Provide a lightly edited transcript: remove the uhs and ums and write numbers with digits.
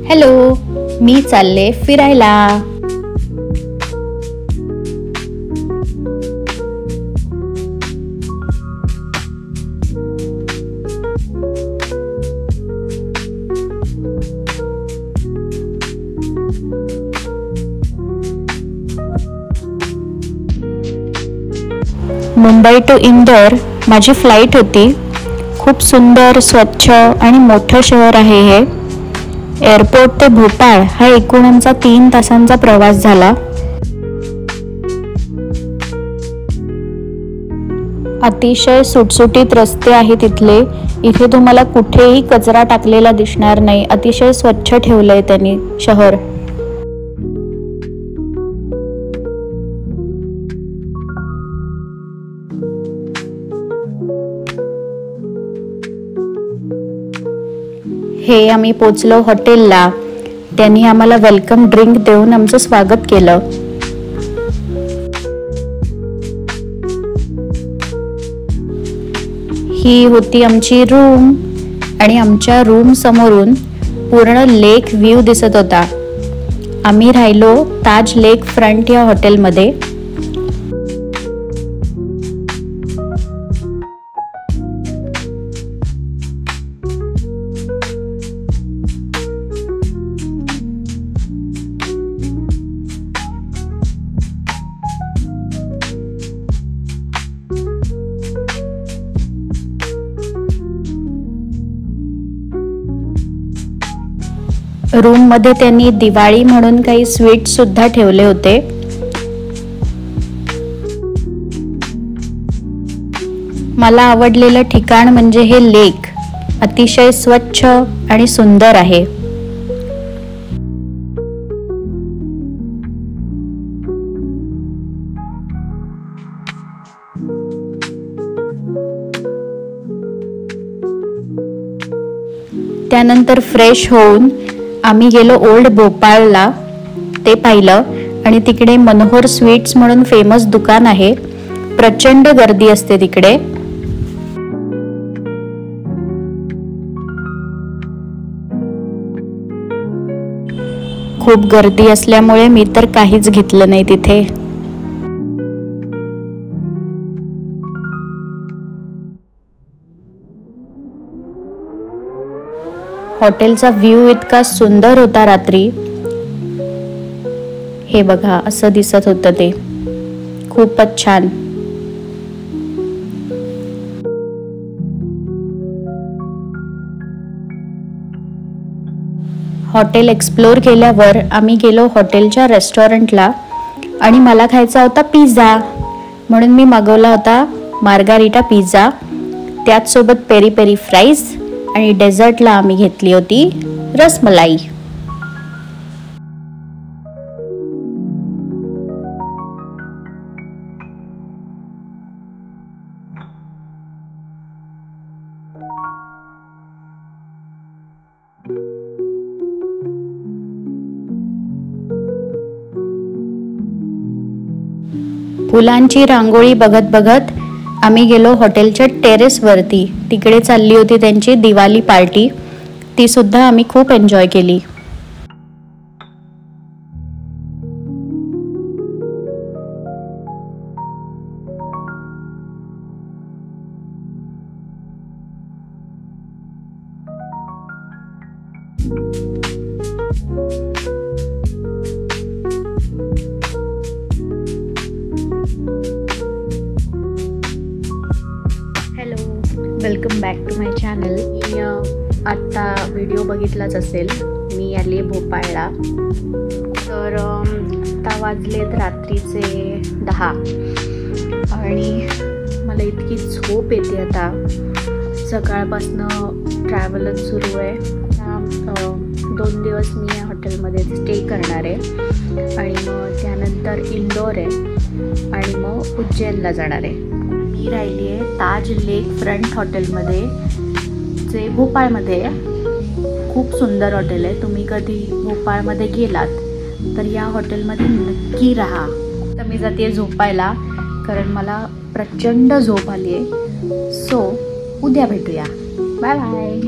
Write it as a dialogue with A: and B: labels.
A: Hello, मी चालले फिरायला। Mumbai to Indore माझी फ्लाइट होती। खूप सुंदर, स्वच्छ आणि मोठं शहर आहे हे। एअरपोर्ट ते भोपाळ हा एकूण आमचा 3 तासांचा प्रवास झाला। अतिशय सुटसुटीत रस्ते आहेत इथले। इथे तुम्हाला कुठेही कचरा टाकलेला दिसणार नाही। अतिशय स्वच्छ ठेवलंय त्यांनी शहर। हे आम्ही पोचलो हॉटेलला। त्यांनी आम्हाला वेलकम ड्रिंक देऊन आमचं स्वागत केलं। ही होती आमची रूम आणि आमच्या रूम समोरून पूर्ण लेक व्ह्यू दिसत होता। आम्ही राहिलो ताज लेक फ्रंट या हॉटेलमध्ये। रूम मध्ये त्यांनी दिवाळी म्हणून काही स्वीट सुद्धा ठेवले होते। मला आवडलेलं ठिकाण म्हणजे हे लेक। अतिशय स्वच्छ आणि सुंदर आहे। त्यानंतर फ्रेश होऊन आम्ही गेलो ओल्ड भोपाळला। ते पाहिलं आणि तिकडे मनोहर स्वीट्स म्हणून फेमस दुकान आहे। प्रचंड गर्दी असते तिकडे। खूप गर्दी असल्यामुळे मी तर काहीच घेतलं नाही तिथे। हॉटेलचा व्ह्यू इतका सुंदर होता रात्री। हे बघा, असं दिसत होतं ते। खूपच छान। हॉटेल एक्सप्लोर केल्यावर आम्ही गेलो हॉटेलच्या रेस्टॉरंटला आणि मला खायचा होता पिझ्झा, म्हणून मी मागवला होता मार्गारिटा पिझ्झा। त्याच सोबत पेरी पेरी फ्राईज आणि डेझर्टला आम्ही घेतली होती रसमलाई। फुलांची रांगोळी बघत बघत आम्ही गेलो हॉटेलच्या टेरेस वरती। तिकडे चालली होती त्यांची दिवाळी पार्टी। ती सुद्धा आम्ही खूप एन्जॉय केली। Welcome back to my channel. मी आत्ता व्हिडिओ बघितलाच असेल। मी आली भोपाळला। तर आता वाजलेत रात्रीचे 10 आणि मला इतकी झोप येते आता। सकाळपासनं ट्रॅव्हलच सुरू आहे। 2 दिवस मी या हॉटेलमध्ये स्टे करणार आहे आणि मग त्यानंतर इंदोर आहे आणि मग उज्जैनला जाणार आहे। मी राहिली आहे ताज लेक फ्रंट हॉटेलमध्ये, जे भोपाळमध्ये आहे। खूप सुंदर हॉटेल आहे। तुम्ही कधी भोपाळमध्ये गेलात तर या हॉटेलमध्ये नक्की राहा। तर मी जाते झोपायला, कारण मला प्रचंड झोप आली आहे। सो उद्या भेटूया। Bye bye.